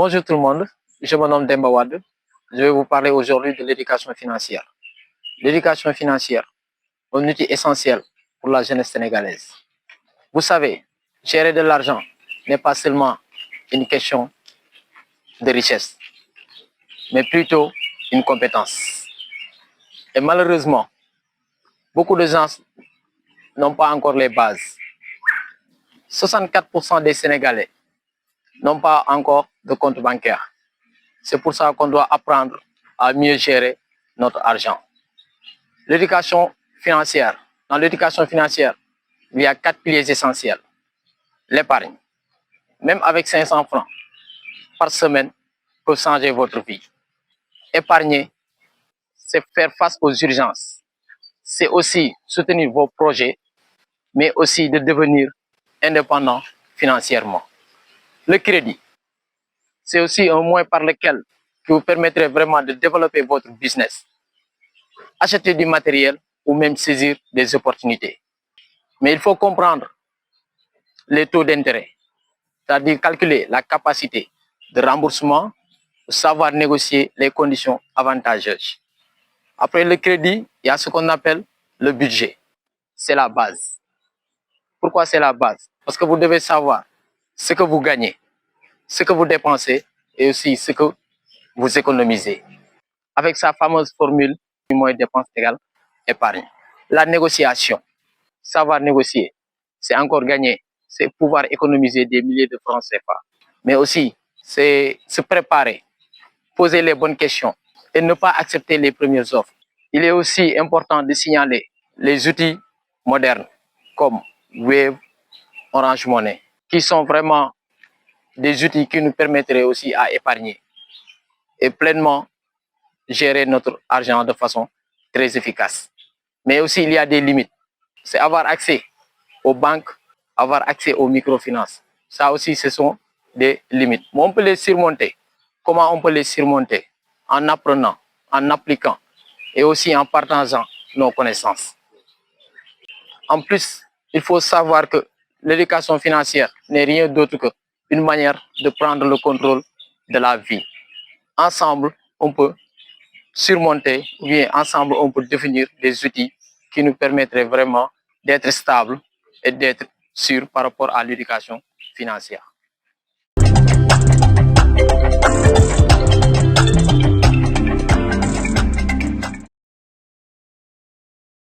Bonjour tout le monde, je me nomme Demba Wade. Je vais vous parler aujourd'hui de l'éducation financière. L'éducation financière, un outil essentiel pour la jeunesse sénégalaise. Vous savez, gérer de l'argent n'est pas seulement une question de richesse, mais plutôt une compétence. Et malheureusement, beaucoup de gens n'ont pas encore les bases. 64% des Sénégalais n'ont pas encore de compte bancaire. C'est pour ça qu'on doit apprendre à mieux gérer notre argent. L'éducation financière. Dans l'éducation financière, il y a 4 piliers essentiels. L'épargne. Même avec 500 francs par semaine, peut changer votre vie. Épargner, c'est faire face aux urgences. C'est aussi soutenir vos projets, mais aussi de devenir indépendant financièrement. Le crédit, c'est aussi un moyen par lequel vous permettrez vraiment de développer votre business. Acheter du matériel ou même saisir des opportunités. Mais il faut comprendre les taux d'intérêt, c'est-à-dire calculer la capacité de remboursement, savoir négocier les conditions avantageuses. Après le crédit, il y a ce qu'on appelle le budget. C'est la base. Pourquoi c'est la base? Parce que vous devez savoir ce que vous gagnez, ce que vous dépensez et aussi ce que vous économisez. Avec sa fameuse formule, moins dépenses égale épargne. La négociation, savoir négocier, c'est encore gagner, c'est pouvoir économiser des milliers de francs CFA. Mais aussi, c'est se préparer, poser les bonnes questions et ne pas accepter les premières offres. Il est aussi important de signaler les outils modernes comme Wave, Orange Money, qui sont vraiment des outils qui nous permettraient aussi à épargner et pleinement gérer notre argent de façon très efficace. Mais aussi, il y a des limites. C'est avoir accès aux banques, avoir accès aux microfinances. Ça aussi, ce sont des limites. Mais on peut les surmonter. Comment on peut les surmonter? En apprenant, en appliquant et aussi en partageant nos connaissances. En plus, il faut savoir que l'éducation financière n'est rien d'autre qu'une manière de prendre le contrôle de la vie. Ensemble, on peut surmonter, ou bien ensemble, on peut définir des outils qui nous permettraient vraiment d'être stables et d'être sûrs par rapport à l'éducation financière.